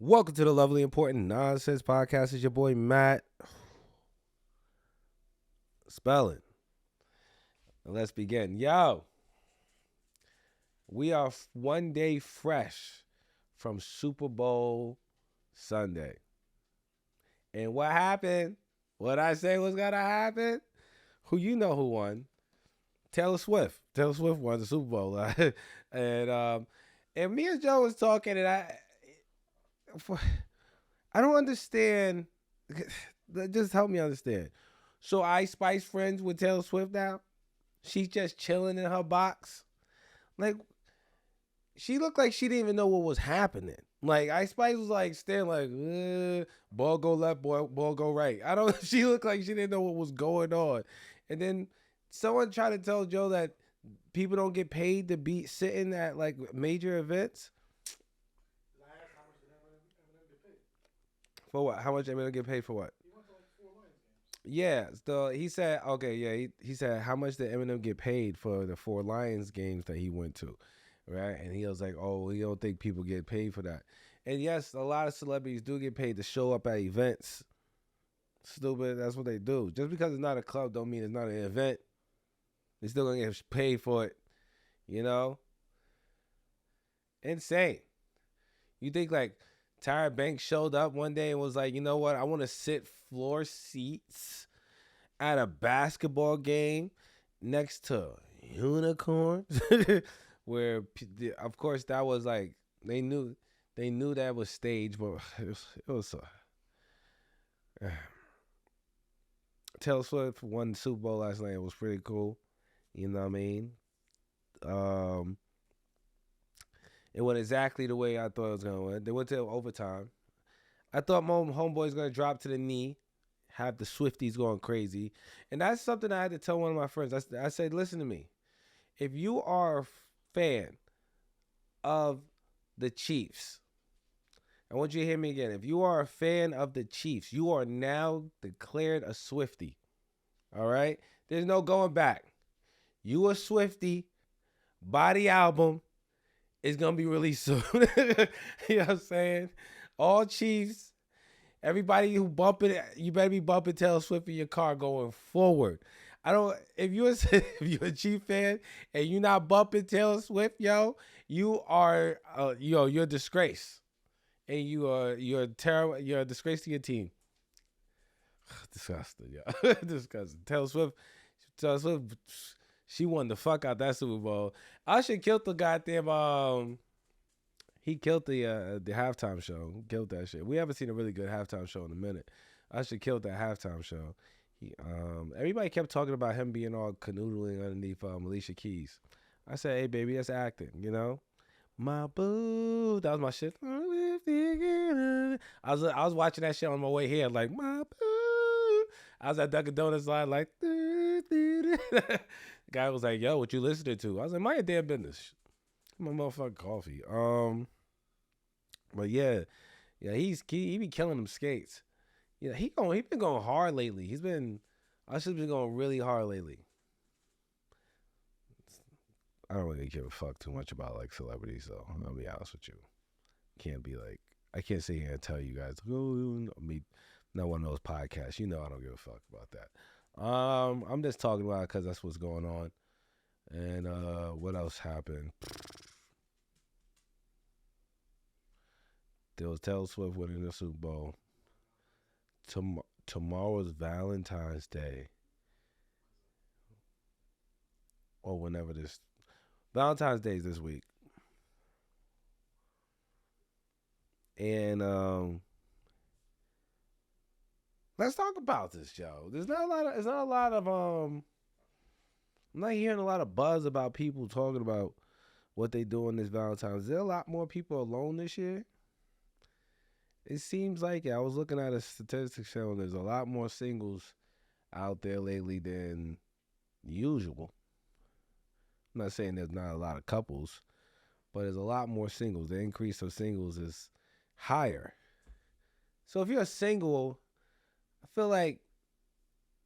Welcome to the Lovely Important Nonsense Podcast. It's your boy Matt Spellen. Let's begin. Yo, we are one day fresh from Super Bowl Sunday. And what happened? What I say was gonna happen? Who won? Taylor Swift. Taylor Swift won the Super Bowl. and me and Joe was talking, and I don't understand. Just help me understand. So Ice Spice friends with Taylor Swift now? She's just chilling in her box? Like, she looked like she didn't even know what was happening. Like, Ice Spice was like staring like, ball go left, ball go right. She looked like she didn't know what was going on. And then someone tried to tell Joe that people don't get paid to be sitting at like major events. For what? How much Eminem get paid for what? Yeah, so he said, okay, yeah, he said how much did Eminem get paid for the 4 Lions games that he went to, right? And he was like, oh, he don't think people get paid for that. And yes, a lot of celebrities do get paid to show up at events. Stupid, that's what they do. Just because it's not a club don't mean it's not an event. They're still gonna get paid for it, you know? Insane. You think like Tyra Banks showed up one day and was like, you know what? I want to sit floor seats at a basketball game next to unicorns, where of course that was like they knew that was staged, but it was Taylor Swift won the Super Bowl last night. It was pretty cool. You know what I mean? It went exactly the way I thought it was going to win. They went to overtime. I thought my homeboy's going to drop to the knee, have the Swifties going crazy. And that's something I had to tell one of my friends. I said, listen to me. If you are a fan of the Chiefs, I want you to hear me again. If you are a fan of the Chiefs, you are now declared a Swiftie. All right? There's no going back. You a Swiftie. Buy the album. It's going to be released soon. You know what I'm saying? All Chiefs, everybody who bumping, you better be bumping Taylor Swift in your car going forward. If you're a Chief fan and you're not bumping Taylor Swift, yo, you're a disgrace. And you're a disgrace to your team. Disgusting, yo. Disgusting. Taylor Swift, she won the fuck out that Super Bowl. Usher killed the goddamn he killed the halftime show. He killed that shit. We haven't seen a really good halftime show in a minute. Usher killed that halftime show. Everybody kept talking about him being all canoodling underneath Alicia Keys. I said, hey baby, that's acting, you know? My boo. That was my shit. I was watching that shit on my way here, like my boo. I was at Dunkin' Donuts line like guy was like, yo, what you listening to? I was like, mind your damn business. My motherfucking coffee. But yeah, he be killing them skates. Yeah, he been going hard lately. Usher's been going really hard lately. I don't really give a fuck too much about like celebrities though. I'll be honest with you. I can't sit here and tell you guys, not one of those podcasts. You know I don't give a fuck about that. I'm just talking about it because that's what's going on. And what else happened? There was Taylor Swift winning the Super Bowl. Tomorrow's Valentine's Day. Or whenever this. Valentine's Day is this week. And let's talk about this, Joe. It's not a lot of I'm not hearing a lot of buzz about people talking about what they do on this Valentine's. Is there a lot more people alone this year? It seems like it. I was looking at a statistic showing there's a lot more singles out there lately than usual. I'm not saying there's not a lot of couples, but there's a lot more singles. The increase of singles is higher. So if you're a single, I feel like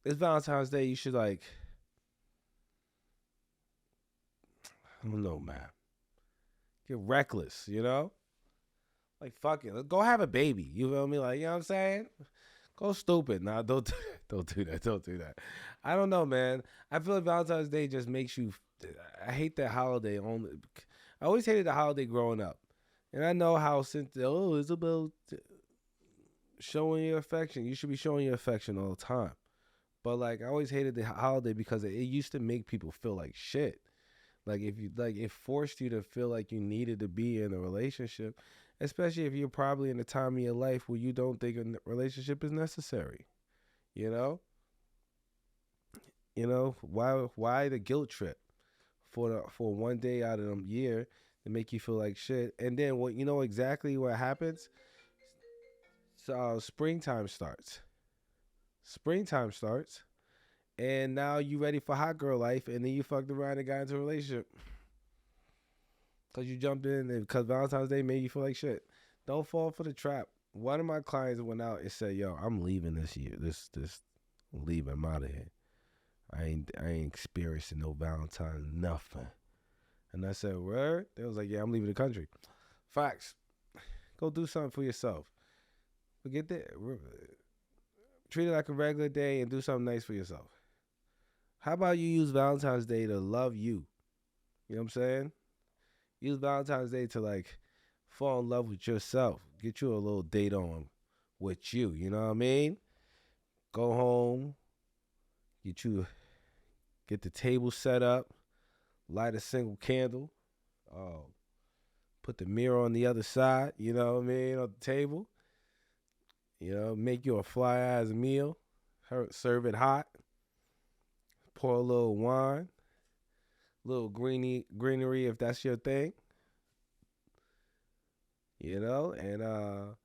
it's Valentine's Day. You should like, I don't know, man. Get reckless, you know? Like fuck it, let's go have a baby. You feel me? Like you know what I'm saying? Go stupid. Nah, don't don't do that. Don't do that. I don't know, man. I feel like Valentine's Day just makes you. I hate that holiday. Only I always hated the holiday growing up, and I know how since it's about showing your affection. You should be showing your affection all the time. But like I always hated the holiday because it used to make people feel like shit. Like if you like it forced you to feel like you needed to be in a relationship, especially if you're probably in a time of your life where you don't think a relationship is necessary. You know, why the guilt trip for one day out of the year to make you feel like shit, and then what you know exactly what happens. So springtime starts. Springtime starts, and now you ready for hot girl life, and then you fucked around and got into a relationship because you jumped in and because Valentine's Day made you feel like shit. Don't fall for the trap. One of my clients went out and said, "Yo, I'm leaving this year. This leaving. I'm out of here. I ain't experiencing no Valentine nothing." And I said, "Where?" They was like, "Yeah, I'm leaving the country." Facts. Go do something for yourself. Forget that. Treat it like a regular day and do something nice for yourself. How about you use Valentine's Day to love you? You know what I'm saying? Use Valentine's Day to like fall in love with yourself. Get you a little date on with you. You know what I mean? Go home, get you get the table set up, light a single candle, uh, put the mirror on the other side, you know what I mean, on the table. You know, make you a fly ass meal, serve it hot, pour a little wine, little greenery if that's your thing, you know, and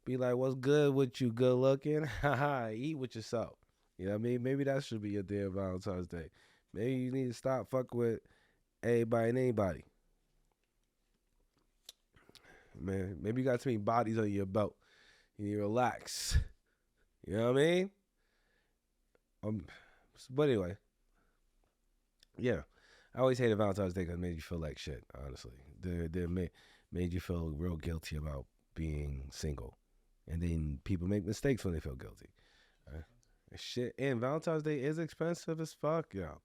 be like, what's good with you, good looking? Haha, eat with yourself. You know what I mean? Maybe that should be your day of Valentine's Day. Maybe you need to stop fucking with everybody and anybody. Man, maybe you got too many bodies on your belt. You need to relax. You know what I mean? Um, but anyway, yeah. I always hated Valentine's Day because it made you feel like shit, honestly. They made you feel real guilty about being single. And then people make mistakes when they feel guilty. Uh, Shit. And Valentine's Day is expensive as fuck, yo.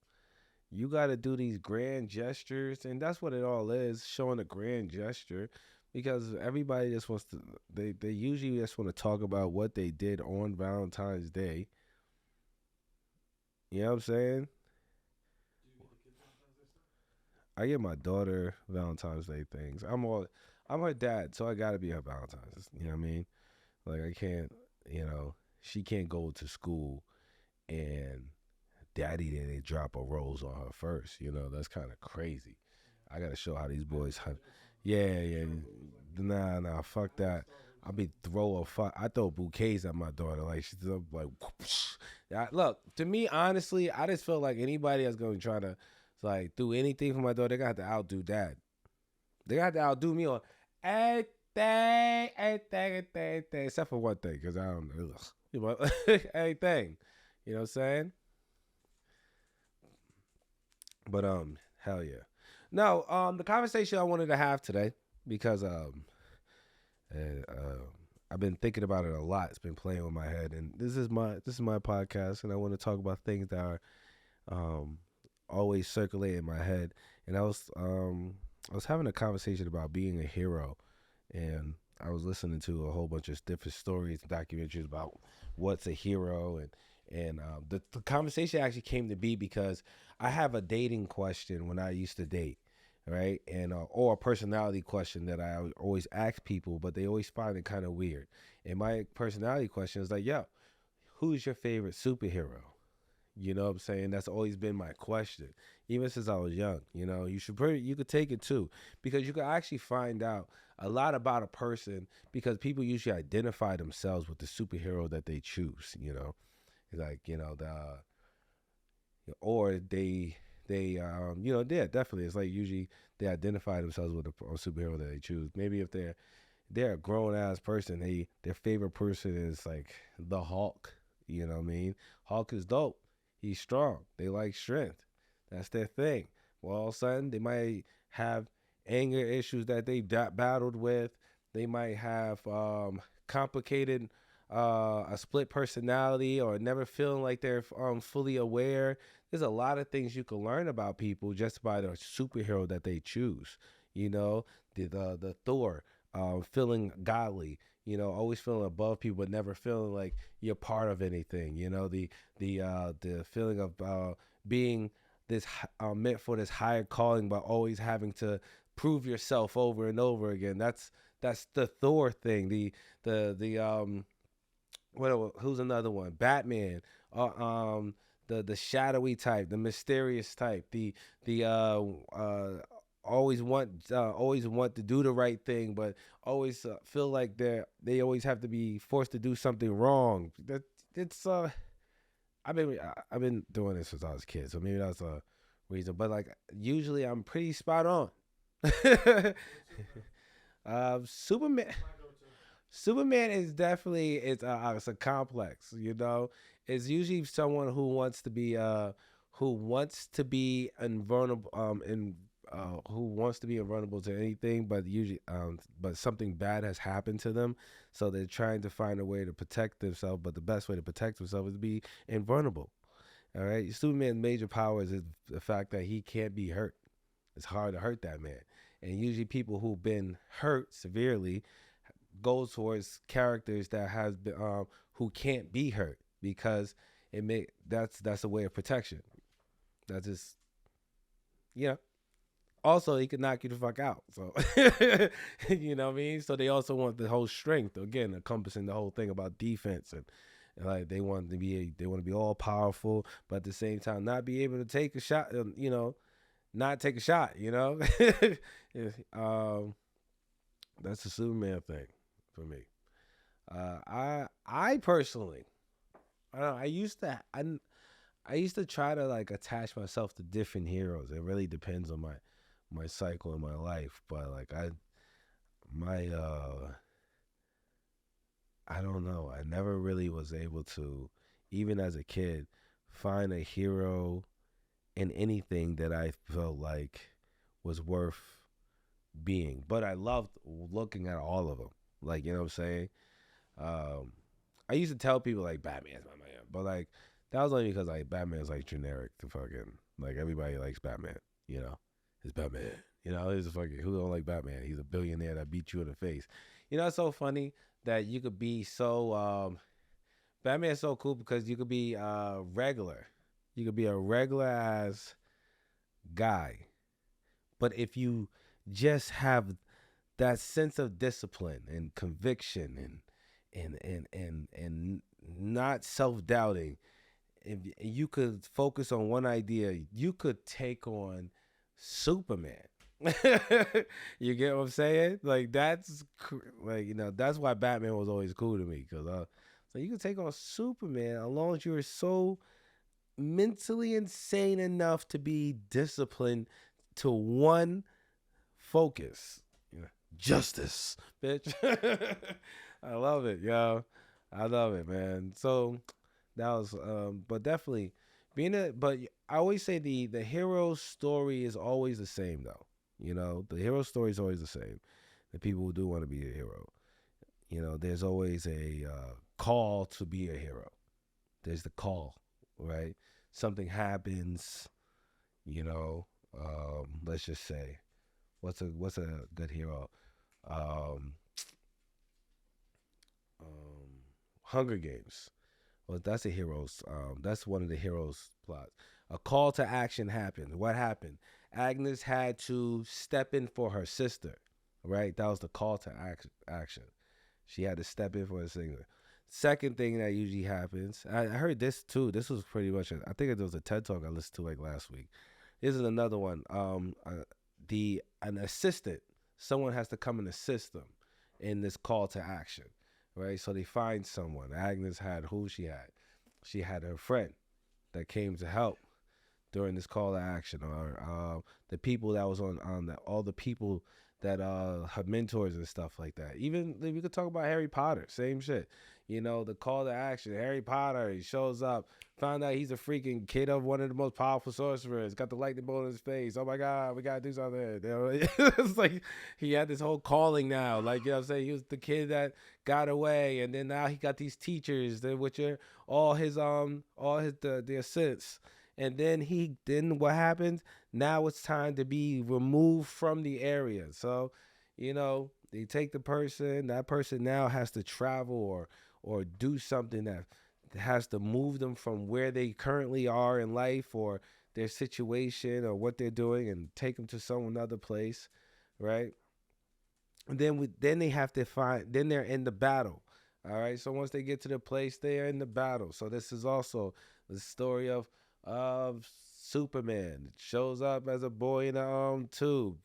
You got to do these grand gestures. And that's what it all is, showing a grand gesture. Because everybody just wants to, they usually just want to talk about what they did on Valentine's Day. You know what I'm saying? I get my daughter Valentine's Day things. I'm her dad, so I gotta be her Valentine's. You know what I mean? Like I can't, you know, she can't go to school and daddy then they drop a rose on her first. You know, that's kind of crazy. I gotta show how these boys hunt. Yeah, yeah. Nah, fuck that. I throw bouquets at my daughter. Like she's like, look, to me, honestly, I just feel like anybody that's gonna try to like do anything for my daughter, they got to outdo dad. They got to outdo me on everything, except for one thing, because I don't know. You know, everything. You know what I'm saying? But hell yeah. No, the conversation I wanted to have today because uh, uh, I've been thinking about it a lot. It's been playing with my head, and this is my podcast, and I want to talk about things that are um always circulate in my head. And I was having a conversation about being a hero, and I was listening to a whole bunch of different stories and documentaries about what's a hero, and the conversation actually came to be because I have a dating question when I used to date, right? And or a personality question that I always ask people, but they always find it kind of weird. And my personality question is like, yo, who's your favorite superhero? You know what I'm saying? That's always been my question, even since I was young. You know, you could take it too, because you can actually find out a lot about a person because people usually identify themselves with the superhero that they choose. You know, like or yeah, definitely. It's like usually they identify themselves with a superhero that they choose. Maybe if they're a grown ass person, their favorite person is like the Hulk. You know what I mean? Hulk is dope. He's strong. They like strength. That's their thing. Well, all of a sudden they might have anger issues that they battled with. They might have complicated a split personality, or never feeling like they're fully aware. There's a lot of things you can learn about people just by the superhero that they choose. You know, the Thor, feeling godly. You know, always feeling above people, but never feeling like you're part of anything. You know, the feeling of being meant for this higher calling, but always having to prove yourself over and over again. That's the Thor thing. The who's another one? Batman. The shadowy type, the mysterious type, the always want to do the right thing, but always feel like they always have to be forced to do something wrong. That it's I've been doing this since I was a kid, so maybe that's a reason. But like usually, I'm pretty spot on. Superman. Superman is definitely it's a complex. You know, it's usually someone who wants to be invulnerable and who wants to be invulnerable to anything, but usually but something bad has happened to them, so they're trying to find a way to protect themselves. But the best way to protect themselves is to be invulnerable. All right, Superman's major power is the fact that he can't be hurt. It's hard to hurt that man, and usually people who've been hurt severely go towards characters that has been who can't be hurt because that's a way of protection. That's just yeah. Also, he could knock you the fuck out. So you know what I mean. So they also want the whole strength again, encompassing the whole thing about defense and like they want to be all powerful, but at the same time not be able to take a shot. You know, not take a shot. You know, um, that's the Superman thing for me. I personally, I don't know, I used to try to like attach myself to different heroes. It really depends on my cycle in my life, but like my I don't know. I never really was able to, even as a kid, find a hero in anything that I felt like was worth being. But I loved looking at all of them. Like you know what I'm saying. Um, I used to tell people like Batman's my man, but like that was only because like Batman's like generic to fucking like everybody likes Batman. You know, it's Batman. You know, he's a fucking who don't like Batman. He's a billionaire that beat you in the face. You know, it's so funny that you could be so Batman's so cool because you could be regular. You could be a regular ass guy, but if you just have that sense of discipline and conviction and not self-doubting, if you could focus on one idea, you could take on Superman. You get what I'm saying? Like like you know that's why Batman was always cool to me because so you could take on Superman as long as you're so mentally insane enough to be disciplined to one focus. You know, justice, bitch. I love it, yo. I love it, man. So that was, but definitely being a. But I always say the hero story is always the same, though. You know, the hero story is always the same. The people who do want to be a hero, you know, there's always a call to be a hero. There's the call, right? Something happens, you know. Let's just say, what's a good hero? Um, um, Hunger Games. Well, that's a hero's. That's one of the hero's plots. A call to action happened. What happened? Agnes had to step in for her sister. Right, that was the call to action. She had to step in for her sister. Second thing that usually happens. I heard this too. This was pretty much. I think it was a TED talk I listened to like last week. This is another one. The an assistant. Someone has to come and assist them in this call to action, right? So they find someone. Agnes had who she had. She had her friend that came to help during this call to action, or the people that was on the, all the people that her mentors and stuff like that. Even we could talk about Harry Potter, same shit. The call to action. Harry Potter, he shows up, found out he's a freaking kid of one of the most powerful sorcerers, got the lightning bolt in his face. Oh my God, we gotta do something. It's like he had this whole calling now. Like, what I'm saying? He was the kid that got away, and then now he got these teachers, which are all his the assistants. And then what happens? Now it's time to be removed from the area. So, they take the person. That person now has to travel or do something that has to move them from where they currently are in life or their situation or what they're doing and take them to some another place, right? And then they have to then they're in the battle. All right. So once they get to the place, they are in the battle. So this is also the story of Superman. It shows up as a boy in a tube,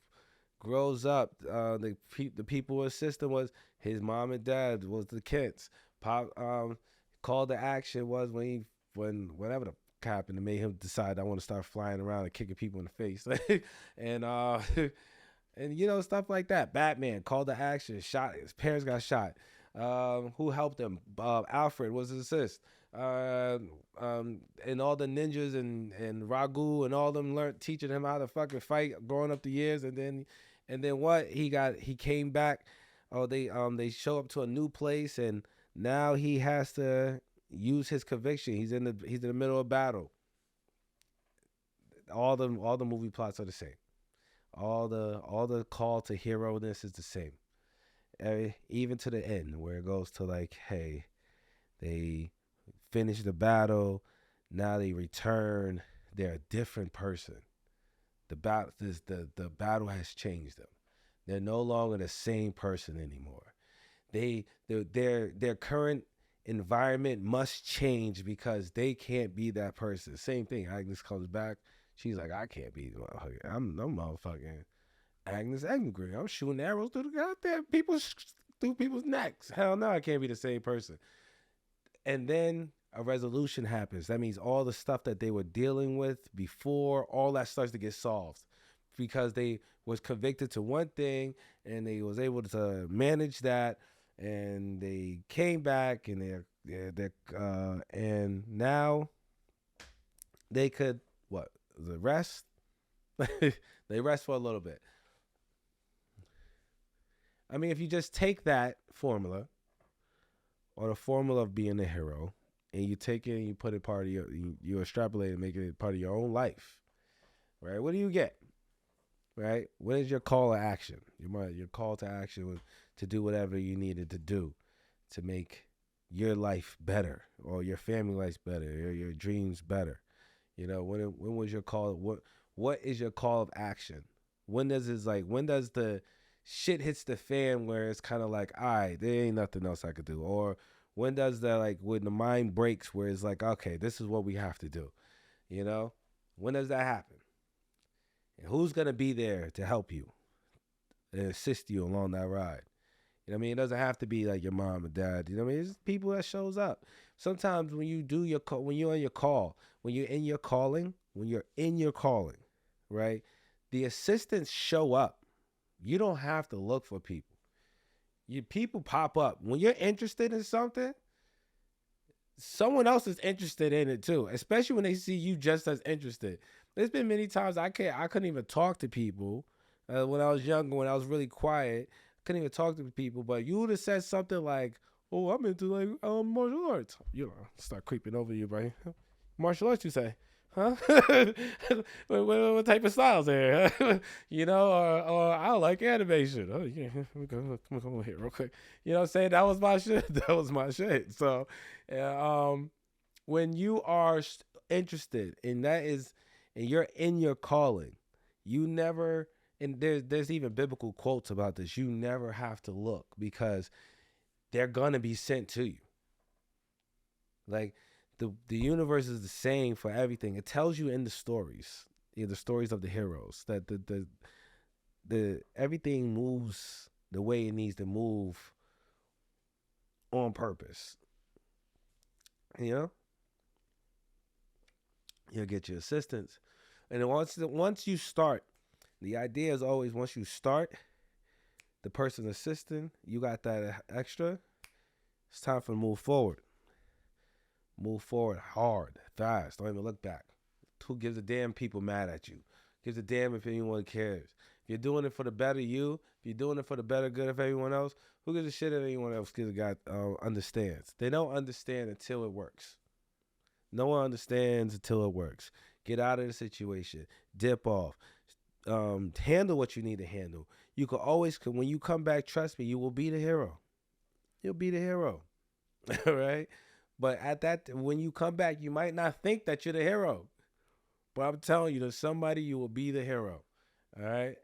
grows up. The people who assist him was his mom and dad was the Kents. Pop call to action was when whatever the happened to made him decide I want to start flying around and kicking people in the face. and and stuff like that. Batman called to action, shot his parents got shot. Who helped him? Alfred was his assist. And all the ninjas and Ragu and all them learned teaching him how to fucking fight growing up the years, and then what he came back. Oh, they show up to a new place, and now he has to use his conviction. He's in the middle of battle. All the movie plots are the same. All the call to hero-ness is the same. Even to the end where it goes to like, hey, they finish the battle, now they return, they're a different person. The battle has changed them. They're no longer the same person anymore. Their current environment must change because they can't be that person. Same thing. Agnes comes back. She's like, I can't be the motherfucker. I'm motherfucking Agnes Engren. I'm shooting arrows through the goddamn through people's necks. Hell no, I can't be the same person. And then a resolution happens. That means all the stuff that they were dealing with before, all that starts to get solved because they was convicted to one thing and they was able to manage that, and they came back and and now they could the rest. They rest for a little bit. I mean, if you just take that formula or the formula of being a hero and you take it and you put it part of you extrapolate and make it part of your own life, right? What do you get? Right? What is your call to action? Your call to action was to do whatever you needed to do to make your life better or your family life better or your dreams better. When was your call? What is your call of action? When does the shit hits the fan where it's kind of like, all right, there ain't nothing else I could do? Or when does that, when the mind breaks where it's like, okay, this is what we have to do? When does that happen? And who's going to be there to help you and assist you along that ride? It doesn't have to be like your mom and dad. It's people that shows up. Sometimes when you do when you're on your call, when you're in your calling, right? The assistants show up. You don't have to look for people. People pop up. When you're interested in something, someone else is interested in it too, especially when they see you just as interested. There's been many times I couldn't even talk to people when I was younger, when I was really quiet. Couldn't even talk to people, but you would have said something like, "Oh, I'm into martial arts." Start creeping over you, right? Martial arts, you say? Huh? what type of styles there? Or I like animation. Oh yeah, come over here real quick. You know what I'm saying? That was my shit. That was my shit. So, when you are interested, and you're in your calling, you never. And there's even biblical quotes about this. You never have to look because they're gonna be sent to you. Like the universe is the same for everything. It tells you in the stories of the heroes, that the everything moves the way it needs to move on purpose. You'll get your assistance, and then once you start. The idea is always once you start, the person assisting, you got that extra. It's time for to move forward. Move forward hard, fast. Don't even look back. Who gives a damn people mad at you? Gives a damn if anyone cares. If you're doing it for the better you, if you're doing it for the better good of everyone else, who gives a shit if anyone else understands? They don't understand until it works. No one understands until it works. Get out of the situation. Dip off. Handle what you need to handle. You can always, when you come back, trust me, you will be the hero. You'll be the hero. All right? But when you come back, you might not think that you're the hero. But I'm telling you, there's somebody you will be the hero. All right?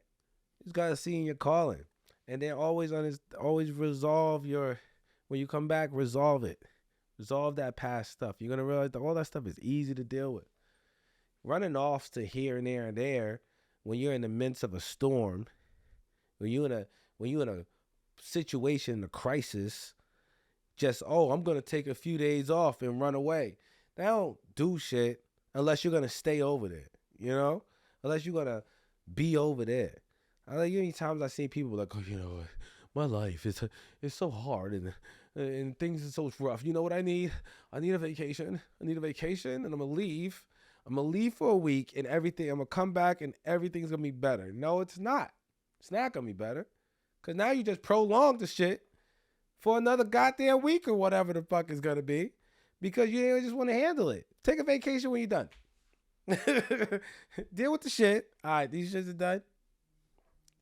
You just gotta see in your calling. And then always resolve when you come back, resolve it. Resolve that past stuff. You're gonna realize that all that stuff is easy to deal with. Running off to here and there and there when you're in the midst of a storm, when you're in a situation, a crisis, I'm gonna take a few days off and run away. That don't do shit unless you're gonna stay over there, unless you're gonna be over there. Many times I see people like, oh, my life is so hard and things are so rough. You know what I need? I need a vacation. And I'm gonna leave. I'm gonna leave for a week and everything. I'm gonna come back and everything's gonna be better. No, it's not. It's not gonna be better, cause now you just prolonged the shit for another goddamn week or whatever the fuck is gonna be, because you didn't just want to handle it. Take a vacation when you're done. Deal with the shit. All right, these shits are done.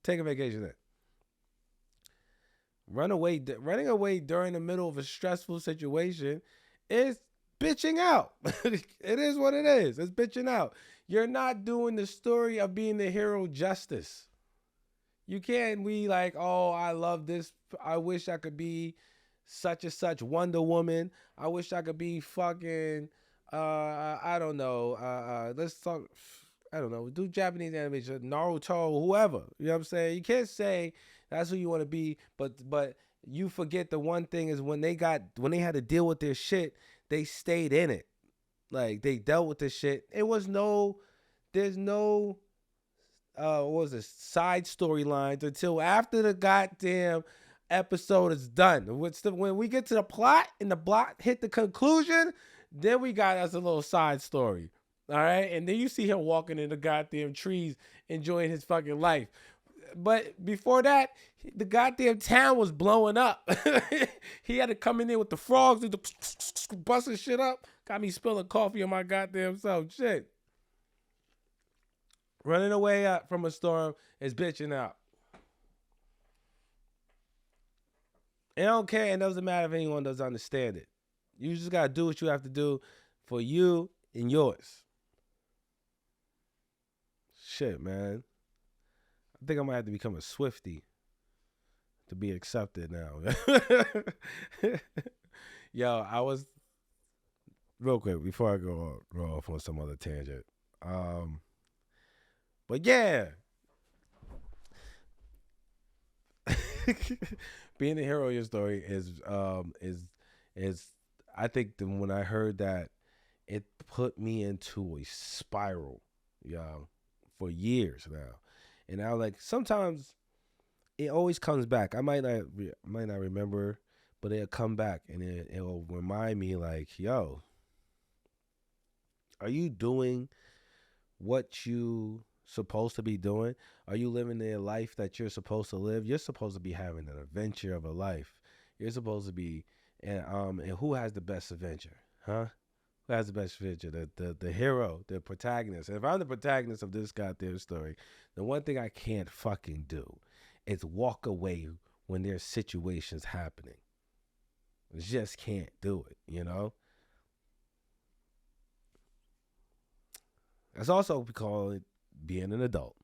Take a vacation then. Running away during the middle of a stressful situation is bitching out. It is what it is. It's bitching out. You're not doing the story of being the hero justice. You can't be like, oh, I love this. I wish I could be such and such Wonder Woman. I wish I could be fucking, I don't know. Let's talk, I don't know. Do Japanese animation, Naruto, whoever. You know what I'm saying? You can't say that's who you want to be, but you forget the one thing is when they had to deal with their shit, they stayed in it. Like, they dealt with this shit. There's no what was it, side storylines until after the goddamn episode is done. When we get to the plot and the plot hit the conclusion, then we got us a little side story. All right? And then you see him walking in the goddamn trees, enjoying his fucking life. But before that, the goddamn town was blowing up. He had to come in there with the frogs and busting shit up. Got me spilling coffee on my goddamn self. Shit. Running away from a storm is bitching out. And I don't care. It doesn't matter if anyone doesn't understand it. You just got to do what you have to do for you and yours. Shit, man. I think I might have to become a Swiftie to be accepted now. Yo, I was, real quick, before I go off on some other tangent. But yeah. Being the hero of your story is I think that when I heard that, it put me into a spiral, for years now. And I was like, sometimes it always comes back. I might not remember, but it'll come back and it'll remind me like, yo, are you doing what you supposed to be doing? Are you living the life that you're supposed to live? You're supposed to be having an adventure of a life. You're supposed to be, and who has the best adventure, huh? Who has the best adventure? The hero, the protagonist. And if I'm the protagonist of this goddamn story, the one thing I can't fucking do is walk away when there's situations happening. I just can't do it, That's also we call it being an adult.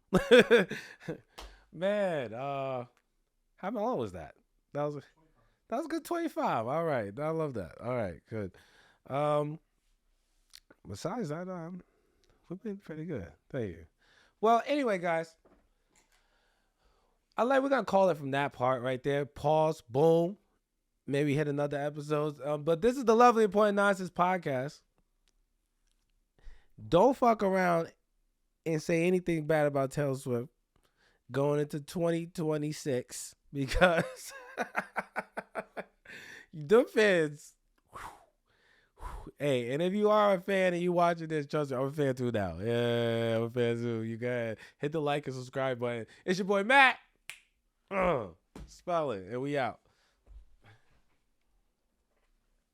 Man, how long was that? That was a good 25. All right. I love that. All right, good. Besides that, we've been pretty good. Thank you. Well, anyway, guys, we're gonna call it from that part right there. Pause. Boom. Maybe hit another episode. But this is the Lovely Important Nonsense podcast. Don't fuck around and say anything bad about Taylor Swift going into 2026 because The fans. Hey, and if you are a fan and you watching this, trust me, I'm a fan too now. Yeah, I'm a fan too. You gotta hit the like and subscribe button. It's your boy Matt Spellen, and we out.